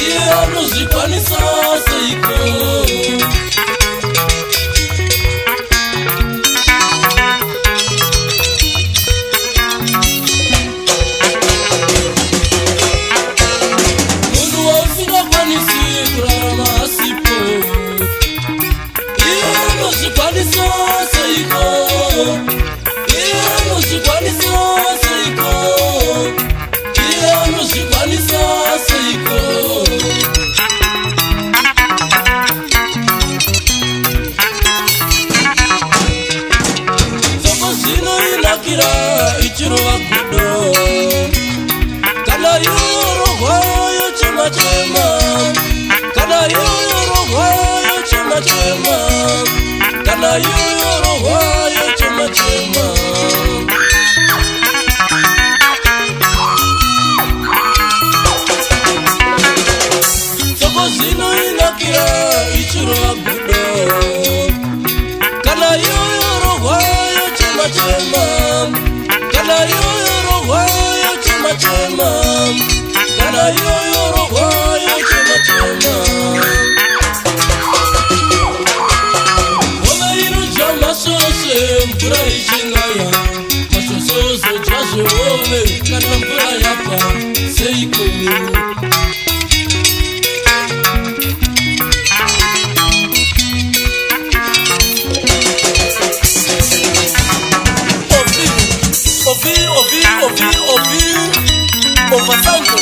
iye anozvikwanisa seiko. Ichirova kudo kana yorogwayo chema chema, kana yorogwayo chema chema, kana yorogwayo chema chema. Soko zino inakira ichirova kudo kana yorogwayo chema chema, kana yorogwayo chema chema, kana yorogwayo chema chema. Ome iruja masose mvura ichingaya, masosozo jazwe ome kana mvura yapa seiko. Ovasanto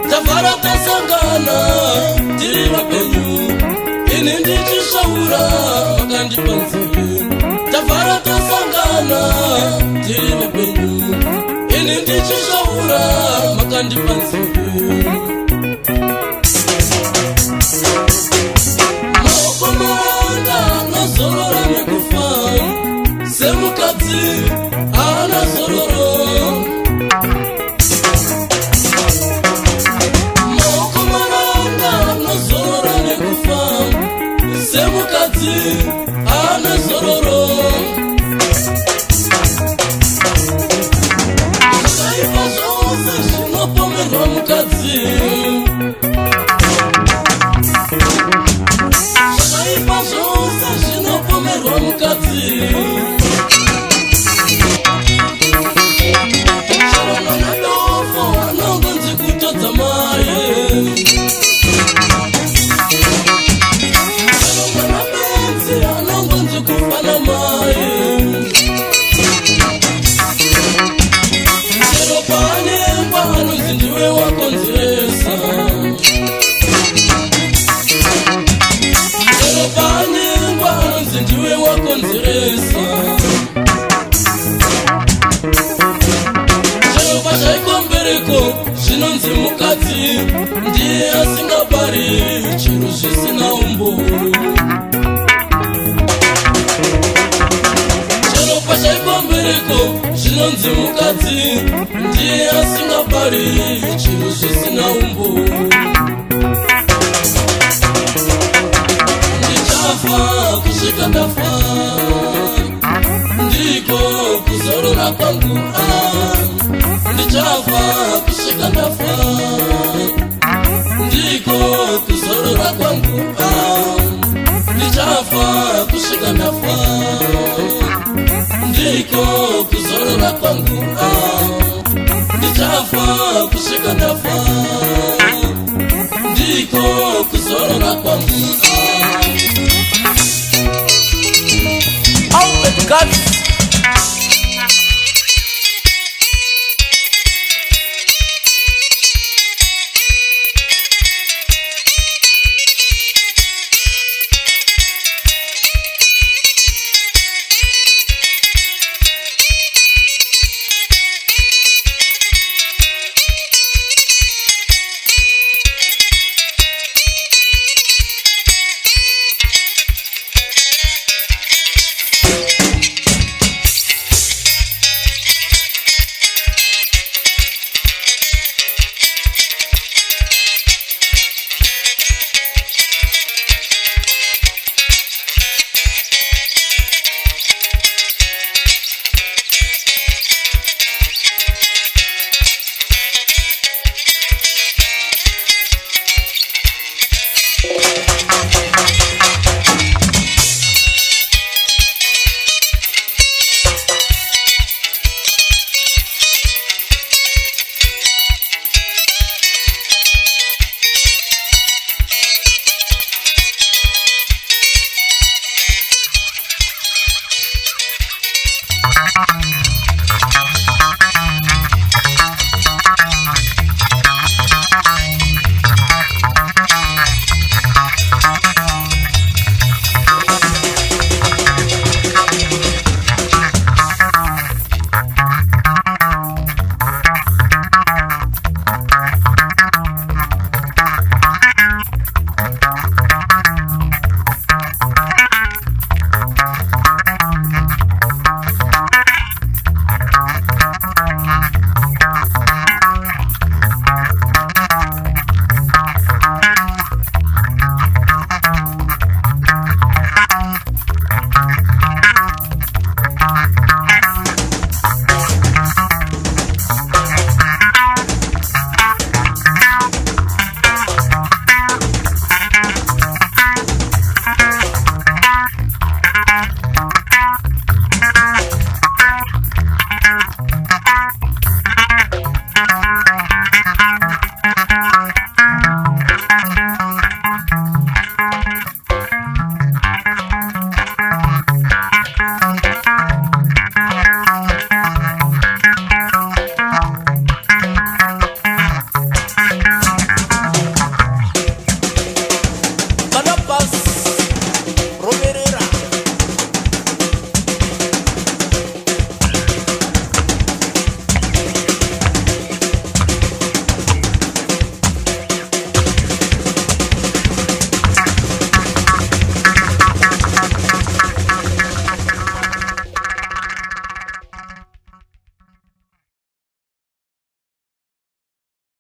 Tafara tasangana tiri mapenyu inindi chishaura makandi panzivi. Tafara tasangana tiri mapenyu inindi chishaura makandi panzivi. Maokomanda nazorora nekufa semukadzi ana zororo. Semukadzi ana zororo. Zvaipa zvose zvinopomerwa mukadzi, zvaipa zvose zvinopomerwa mukadzi. zvinonzi mukadzi ndiye asingabari chiro zvisina umbo. Chero pashaikwa mbereko zvinonzi mukadzi ndiye asingabari chiro zvisina umbo. Ndichafa kusvika ndafa ndiko kuzorora kwangu. Ndichafa kusvika ndafa ndiko kuzorora kwangu. Ndichafa kusvika ndafa ndiko kuzorora kwangu. Ndichafa kusvika ndafa ndiko kuzorora kwangu. Out the guts.